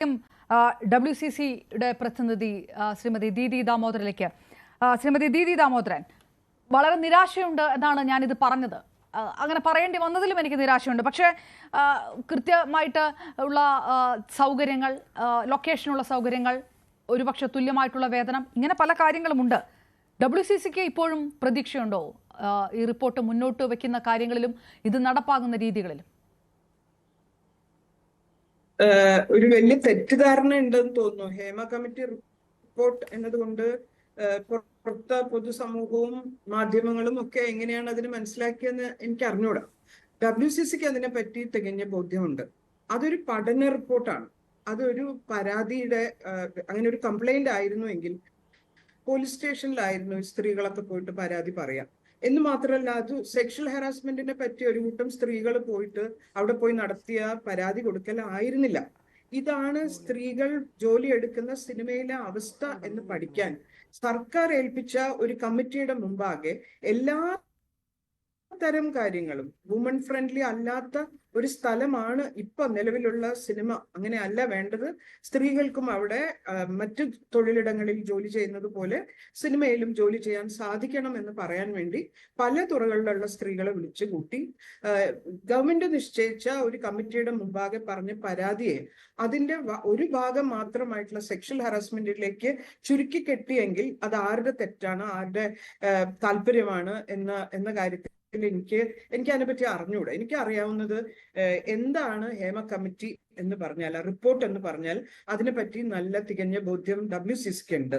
WCCയുടെ പ്രതിനിധി ശ്രീമതി ദീദി ദാമോദരനിലേക്ക്. ശ്രീമതി ദീദി ദാമോദരൻ, വളരെ നിരാശയുണ്ട് എന്നാണ് ഞാനിത് പറഞ്ഞത്. അങ്ങനെ പറയേണ്ടി വന്നതിലും എനിക്ക് നിരാശയുണ്ട്. പക്ഷേ കൃത്യമായിട്ട് ഉള്ള സൗകര്യങ്ങൾ, ലൊക്കേഷനുള്ള സൗകര്യങ്ങൾ, ഒരുപക്ഷെ തുല്യമായിട്ടുള്ള വേതനം, ഇങ്ങനെ പല കാര്യങ്ങളുമുണ്ട്. WCCക്ക് ഇപ്പോഴും പ്രതീക്ഷയുണ്ടോ ഈ റിപ്പോർട്ട് മുന്നോട്ട് വയ്ക്കുന്ന കാര്യങ്ങളിലും ഇത് നടപ്പാകുന്ന രീതികളിലും? ഒരു വലിയ തെറ്റിദ്ധാരണ ഉണ്ടെന്ന് തോന്നുന്നു. ഹേമ കമ്മിറ്റി റിപ്പോർട്ട് എന്നതുകൊണ്ട് പുറത്ത പൊതുസമൂഹവും മാധ്യമങ്ങളും ഒക്കെ എങ്ങനെയാണ് അതിന് മനസ്സിലാക്കിയെന്ന് എനിക്ക് അറിഞ്ഞൂടാ. WCCക്ക് അതിനെ പറ്റി തികഞ്ഞ ബോധ്യമുണ്ട്. അതൊരു പഠന റിപ്പോർട്ടാണ്. അതൊരു പരാതിയുടെ അങ്ങനെ ഒരു കംപ്ലൈന്റ് ആയിരുന്നുവെങ്കിൽ പോലീസ് സ്റ്റേഷനിലായിരുന്നു സ്ത്രീകളൊക്കെ പോയിട്ട് പരാതി പറയാം. എന്ന് മാത്രമല്ല, അത് സെക്ഷൽ ഹറാസ്മെന്റിനെ പറ്റി ഒരു കൂട്ടം സ്ത്രീകൾ പോയിട്ട് അവിടെ പോയി നടത്തിയ പരാതി കൊടുക്കലായിരുന്നില്ല. ഇതാണ് സ്ത്രീകൾ ജോലി എടുക്കുന്ന സിനിമയിലെ അവസ്ഥ എന്ന് പഠിക്കാൻ സർക്കാർ ഏൽപ്പിച്ച ഒരു കമ്മിറ്റിയുടെ മുമ്പാകെ എല്ലാ തരം കാര്യങ്ങളും വുമൺ ഫ്രണ്ട്ലി അല്ലാത്ത ഒരു സ്ഥലമാണ് ഇപ്പൊ നിലവിലുള്ള സിനിമ. അങ്ങനെ അല്ല വേണ്ടത്. സ്ത്രീകൾക്കും അവിടെ മറ്റു തൊഴിലിടങ്ങളിൽ ജോലി ചെയ്യുന്നത് പോലെ സിനിമയിലും ജോലി ചെയ്യാൻ സാധിക്കണം എന്ന് പറയാൻ വേണ്ടി പല തുറകളിലുള്ള സ്ത്രീകളെ വിളിച്ചു കൂട്ടി ഗവൺമെന്റ് നിശ്ചയിച്ച ഒരു കമ്മിറ്റിയുടെ മുമ്പാകെ പറഞ്ഞ പരാതിയെ അതിന്റെ ഒരു ഭാഗം മാത്രമായിട്ടുള്ള സെക്ഷൽ ഹറാസ്മെന്റിലേക്ക് ചുരുക്കി കെട്ടിയെങ്കിൽ അത് ആരുടെ തെറ്റാണ്, ആരുടെ താല്പര്യമാണ് എന്ന കാര്യത്തിൽ എനിക്ക് അതിനെപ്പറ്റി അറിഞ്ഞൂടാ. എനിക്ക് അറിയാവുന്നത് എന്താണ് ഹേമ കമ്മിറ്റി എന്ന് പറഞ്ഞാൽ, റിപ്പോർട്ട് എന്ന് പറഞ്ഞാൽ അതിനെപ്പറ്റി നല്ല തികഞ്ഞ ബോധ്യം WCCക്ക് ഉണ്ട്.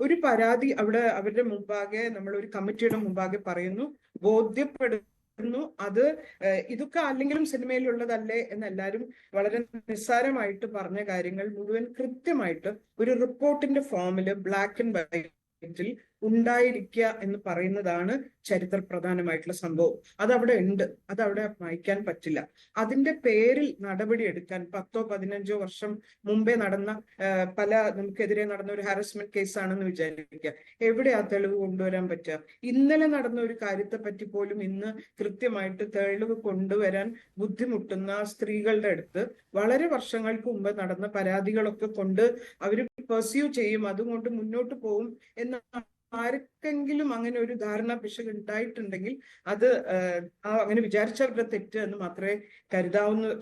ഒരു പരാതി അവിടെ അവരുടെ മുമ്പാകെ, നമ്മൾ ഒരു കമ്മിറ്റിയുടെ മുമ്പാകെ പറയുന്നു, ബോധ്യപ്പെടുന്നു, അത് ഇതൊക്കെ അല്ലെങ്കിലും സിനിമയിലുള്ളതല്ലേ എന്നെല്ലാവരും വളരെ നിസ്സാരമായിട്ട് പറഞ്ഞ കാര്യങ്ങൾ മുഴുവൻ കൃത്യമായിട്ട് ഒരു റിപ്പോർട്ടിന്റെ ഫോമില് ബ്ലാക്ക് ആൻഡ് വൈറ്റിൽ ഉണ്ടായിരിക്കുക എന്ന് പറയുന്നതാണ് ചരിത്ര പ്രധാനമായിട്ടുള്ള സംഭവം. അതവിടെ ഉണ്ട്, അതവിടെ മായ്ക്കാൻ പറ്റില്ല. അതിന്റെ പേരിൽ നടപടി എടുക്കാൻ 10-15 വർഷം മുമ്പേ നടന്ന നമുക്കെതിരെ നടന്ന ഒരു ഹാരസ്മെന്റ് കേസാണെന്ന് വിചാരിക്കുക. എവിടെ ആ തെളിവ് കൊണ്ടുവരാൻ പറ്റുക? ഇന്നലെ നടന്ന ഒരു കാര്യത്തെ പറ്റി പോലും ഇന്ന് കൃത്യമായിട്ട് തെളിവ് കൊണ്ടുവരാൻ ബുദ്ധിമുട്ടുന്ന സ്ത്രീകളുടെ അടുത്ത് വളരെ വർഷങ്ങൾക്ക് മുമ്പ് നടന്ന പരാതികളൊക്കെ കൊണ്ട് അവർ പെർസ്യൂ ചെയ്യും, അതുകൊണ്ട് മുന്നോട്ട് പോകും എന്ന ആർക്കെങ്കിലും അങ്ങനെ ഒരു ധാരണ പിശക് ഉണ്ടായിട്ടുണ്ടെങ്കിൽ അത് അങ്ങനെ വിചാരിച്ചവരുടെ തെറ്റ് എന്ന് മാത്രമേ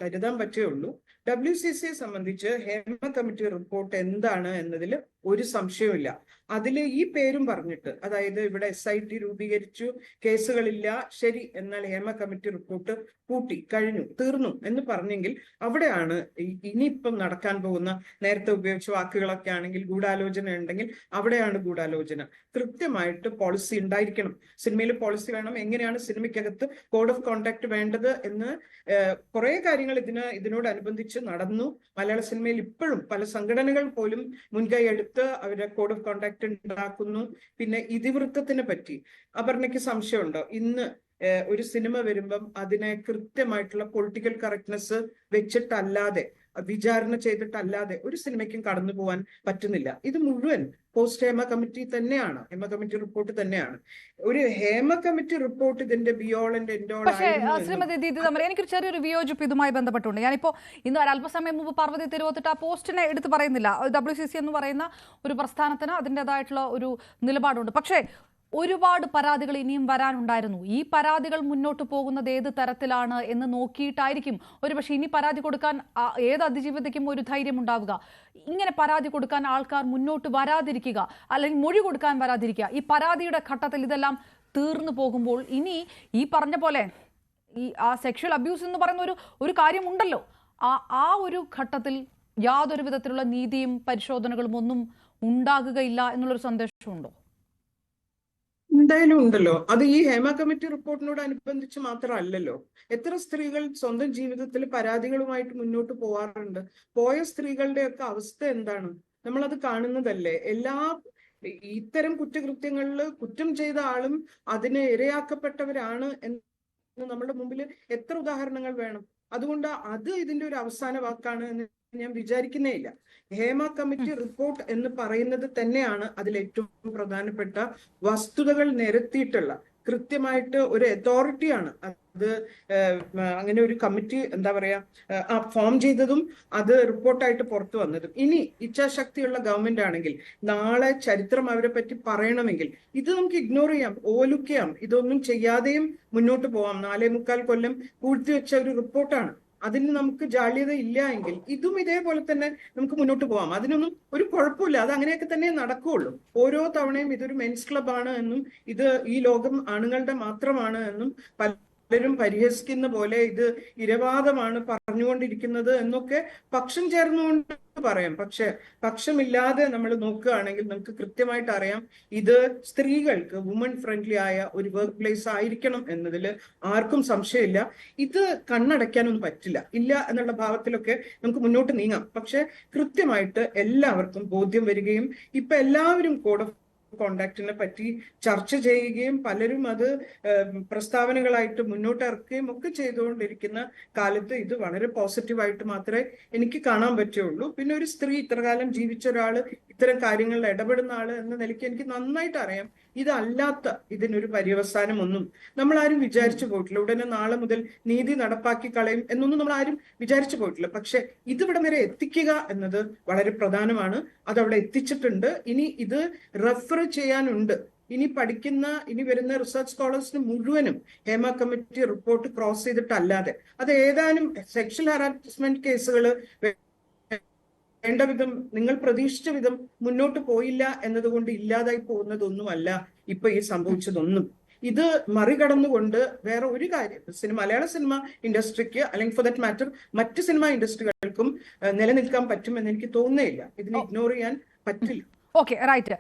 കരുതാൻ പറ്റുകയുള്ളൂ. WCCയെ സംബന്ധിച്ച് ഹേമ കമ്മിറ്റി റിപ്പോർട്ട് എന്താണ് എന്നതിൽ ഒരു സംശയവുമില്ല. അതിൽ ഈ പേരും പറഞ്ഞിട്ട്, അതായത് ഇവിടെ SIT രൂപീകരിച്ചു, കേസുകളില്ല, ശരി, എന്നാൽ ഹേമ കമ്മിറ്റി റിപ്പോർട്ട് പൂട്ടി, കഴിഞ്ഞു, തീർന്നു എന്ന് പറഞ്ഞെങ്കിൽ അവിടെയാണ് ഇനിയിപ്പം നടക്കാൻ പോകുന്ന, നേരത്തെ ഉപയോഗിച്ച വാക്കുകളൊക്കെ ആണെങ്കിൽ ഗൂഢാലോചന ഉണ്ടെങ്കിൽ അവിടെയാണ് ഗൂഢാലോചന. കൃത്യമായിട്ട് പോളിസി ഉണ്ടായിരിക്കണം. സിനിമയിൽ പോളിസി വേണം. എങ്ങനെയാണ് സിനിമയ്ക്കകത്ത് കോഡ് ഓഫ് കോണ്ടാക്ട് വേണ്ടത് എന്ന് കുറെ കാര്യങ്ങൾ ഇതിനോടനുബന്ധിച്ച് നടന്നു. മലയാള സിനിമയിൽ ഇപ്പോഴും പല സംഘടനകൾ പോലും മുൻകൈ എടുത്ത് അവരുടെ കോഡ് ഓഫ് കോണ്ടാക്ട് ഉണ്ടാക്കുന്നു. പിന്നെ ഇതിവൃത്തത്തിനെ പറ്റി അപർണയ്ക്ക് സംശയമുണ്ടോ? ഇന്ന് ഒരു സിനിമ വരുമ്പം അതിനെ കൃത്യമായിട്ടുള്ള പൊളിറ്റിക്കൽ കറക്റ്റ്നെസ് വെച്ചിട്ടല്ലാതെ, വിചാരണ ചെയ്തിട്ടല്ലാതെ ഒരു സിനിമയ്ക്കും കടന്നു പോകാൻ പറ്റുന്നില്ല. ഇത് മുഴുവൻ പോസ്റ്റ് ഹേമ കമ്മിറ്റി തന്നെയാണ്, ഹേമ കമ്മിറ്റി റിപ്പോർട്ട് തന്നെയാണ്. ഒരു ഹേമ കമ്മിറ്റി റിപ്പോർട്ട് ഇതിന്റെ ബിയോൾ ആൻഡ് എൻഡ് ഓൾ. പക്ഷേ ശ്രീമതി ദീദി ദാമോദരൻ, എനിക്കൊരു ചെറിയൊരു വിയോജിപ്പ് ഇതുമായി ബന്ധപ്പെട്ടുണ്ട്. ഞാനിപ്പോ ഇന്ന് അല്പസമയം മുമ്പ് പാർവതി തിരുവോത്തിട്ട് ആ പോസ്റ്റിനെ എടുത്ത് പറയുന്നില്ല. WCC എന്ന് പറയുന്ന ഒരു പ്രസ്ഥാനത്തിന് അതിൻ്റെതായിട്ടുള്ള ഒരു നിലപാടുണ്ട്. പക്ഷേ ഒരുപാട് പരാതികൾ ഇനിയും വരാനുണ്ടായിരുന്നു. ഈ പരാതികൾ മുന്നോട്ട് പോകുന്നത് ഏത് തരത്തിലാണ് എന്ന് നോക്കിയിട്ടായിരിക്കും ഒരുപക്ഷെ ഇനി പരാതി കൊടുക്കാൻ ഏത് അതിജീവിതയ്ക്കും ഒരു ധൈര്യം ഉണ്ടാവുക. ഇങ്ങനെ പരാതി കൊടുക്കാൻ ആൾക്കാർ മുന്നോട്ട് വരാതിരിക്കുക, അല്ലെങ്കിൽ മൊഴി കൊടുക്കാൻ വരാതിരിക്കുക. ഈ പരാതിയുടെ ഘട്ടത്തിൽ ഇതെല്ലാം തീർന്നു പോകുമ്പോൾ ഇനി ഈ പറഞ്ഞ പോലെ ഈ സെക്ഷൽ അബ്യൂസ് എന്ന് പറയുന്ന ഒരു കാര്യമുണ്ടല്ലോ, ആ ഒരു ഘട്ടത്തിൽ യാതൊരു വിധത്തിലുള്ള നീതിയും പരിശോധനകളും ഒന്നും ഉണ്ടാകുകയില്ല എന്നുള്ളൊരു സന്ദേശമുണ്ടോ? എന്തായാലും ഉണ്ടല്ലോ. അത് ഈ ഹേമ കമ്മിറ്റി റിപ്പോർട്ടിനോട് അനുബന്ധിച്ച് മാത്രമല്ലല്ലോ. എത്ര സ്ത്രീകൾ സ്വന്തം ജീവിതത്തിൽ പരാതികളുമായിട്ട് മുന്നോട്ട് പോവാറുണ്ട്. പോയ സ്ത്രീകളുടെയൊക്കെ അവസ്ഥ എന്താണ് നമ്മളത് കാണുന്നതല്ലേ. ഇത്തരം കുറ്റകൃത്യങ്ങളിൽ കുറ്റം ചെയ്ത ആളും അതിന് ഇരയാക്കപ്പെട്ടവരാണ് എന്ന് നമ്മുടെ മുമ്പിൽ എത്ര ഉദാഹരണങ്ങൾ വേണം. അതുകൊണ്ട് അത് ഇതിന്റെ ഒരു അവസാന വാക്കാണ് എന്ന് ഞാൻ വിചാരിക്കുന്നേ ഇല്ല. ഹേമ കമ്മിറ്റി റിപ്പോർട്ട് എന്ന് പറയുന്നത് തന്നെയാണ് അതിൽ ഏറ്റവും പ്രധാനപ്പെട്ട വസ്തുതകൾ നിരത്തിയിട്ടുള്ള കൃത്യമായിട്ട് ഒരു അതോറിറ്റിയാണ് അത്. അങ്ങനെ ഒരു കമ്മിറ്റി എന്താ പറയാ ഫോം ചെയ്തതും അത് റിപ്പോർട്ടായിട്ട് പുറത്തു വന്നതും. ഇനി ഇച്ഛാശക്തിയുള്ള ഗവൺമെന്റ് ആണെങ്കിൽ നാളെ ചരിത്രം അവരെ പറ്റി പറയണമെങ്കിൽ ഇത് നമുക്ക് ഇഗ്നോർ ചെയ്യാം, ഓവർലുക്ക് ചെയ്യാം, ഇതൊന്നും ചെയ്യാതെയും മുന്നോട്ട് പോവാം. 4.25 കൊല്ലം പൂഴ്ത്തിവെച്ച ഒരു റിപ്പോർട്ടാണ്. അതിന് നമുക്ക് ജാള്യത ഇല്ല എങ്കിൽ ഇതും ഇതേപോലെ തന്നെ നമുക്ക് മുന്നോട്ട് പോവാം. അതിനൊന്നും ഒരു കുഴപ്പമില്ല, അത് അങ്ങനെയൊക്കെ തന്നെ നടക്കുകയുള്ളൂ. ഓരോ തവണയും ഇതൊരു മെൻസ് ക്ലബാണ് എന്നും ഇത് ഈ ലോകം ആണുങ്ങളുടെ മാത്രമാണ് എന്നും പലരും പരിഹസിക്കുന്ന പോലെ ഇത് ഇരവാദമാണ് പറഞ്ഞുകൊണ്ടിരിക്കുന്നത് എന്നൊക്കെ പക്ഷം ചേർന്നുകൊണ്ട് പറയാം. പക്ഷെ പക്ഷമില്ലാതെ നമ്മൾ നോക്കുകയാണെങ്കിൽ നമുക്ക് കൃത്യമായിട്ട് അറിയാം ഇത് സ്ത്രീകൾക്ക് വുമൺ ഫ്രണ്ട്ലി ആയ ഒരു വർക്ക് പ്ലേസ് ആയിരിക്കണം എന്നതിൽ ആർക്കും സംശയമില്ല. ഇത് കണ്ണടയ്ക്കാനൊന്നും പറ്റില്ല, ഇല്ല എന്നുള്ള ഭാവത്തിലൊക്കെ നമുക്ക് മുന്നോട്ട് നീങ്ങാം. പക്ഷെ കൃത്യമായിട്ട് എല്ലാവർക്കും ബോധ്യം വരികയും ഇപ്പൊ എല്ലാവരും കോഡ് ഓഫ് കോണ്ടാക്റ്റിനെ പറ്റി ചർച്ച ചെയ്യുകയും പലരും അത് പ്രസ്താവനകളായിട്ട് മുന്നോട്ട് ഇറക്കുകയും ഒക്കെ ചെയ്തുകൊണ്ടിരിക്കുന്ന കാലത്ത് ഇത് വളരെ പോസിറ്റീവായിട്ട് മാത്രമേ എനിക്ക് കാണാൻ പറ്റുള്ളൂ. പിന്നെ ഒരു സ്ത്രീ ഇത്രകാലം ജീവിച്ച ഒരാള് ഇത്തരം കാര്യങ്ങളിൽ ഇടപെടുന്ന ആള് എന്ന നിലയ്ക്ക് എനിക്ക് നന്നായിട്ട് അറിയാം ഇതല്ലാത്ത ഇതിനൊരു പര്യവസാനം ഒന്നും നമ്മൾ ആരും വിചാരിച്ചു പോയിട്ടില്ല. ഉടനെ നാളെ മുതൽ നീതി നടപ്പാക്കി കളയും എന്നൊന്നും നമ്മൾ ആരും വിചാരിച്ചു പോയിട്ടില്ല. പക്ഷെ ഇതിവിടെ വരെ എത്തിക്കുക എന്നത് വളരെ പ്രധാനമാണ്. അതവിടെ എത്തിച്ചിട്ടുണ്ട്. ഇനി ഇത് റെഫർ ചെയ്യാനുണ്ട്. ഇനി വരുന്ന റിസർച്ച് സ്കോളേഴ്സിന് മുഴുവനും ഹേമ കമ്മിറ്റി റിപ്പോർട്ട് ക്രോസ് ചെയ്തിട്ടല്ലാതെ അത് ഏതാനും സെക്ഷൽ ഹാരാസ്മെന്റ് കേസുകൾ വേണ്ട വിധം നിങ്ങൾ പ്രതീക്ഷിച്ച വിധം മുന്നോട്ട് പോയില്ല എന്നതുകൊണ്ട് ഇല്ലാതായി പോകുന്നതൊന്നുമല്ല ഇപ്പൊ ഈ സംഭവിച്ചതൊന്നും. ഇത് മറികടന്നുകൊണ്ട് വേറെ ഒരു കാര്യം മലയാള സിനിമ ഇൻഡസ്ട്രിക്ക് അല്ലെങ്കിൽ ഫോർ ദാറ്റ് മാറ്റർ മറ്റ് സിനിമ ഇൻഡസ്ട്രികൾക്കും നിലനിൽക്കാൻ പറ്റുമെന്ന് എനിക്ക് തോന്നുന്നില്ല. ഇതിനെ ഇഗ്നോർ ചെയ്യാൻ പറ്റില്ല. Okay, right.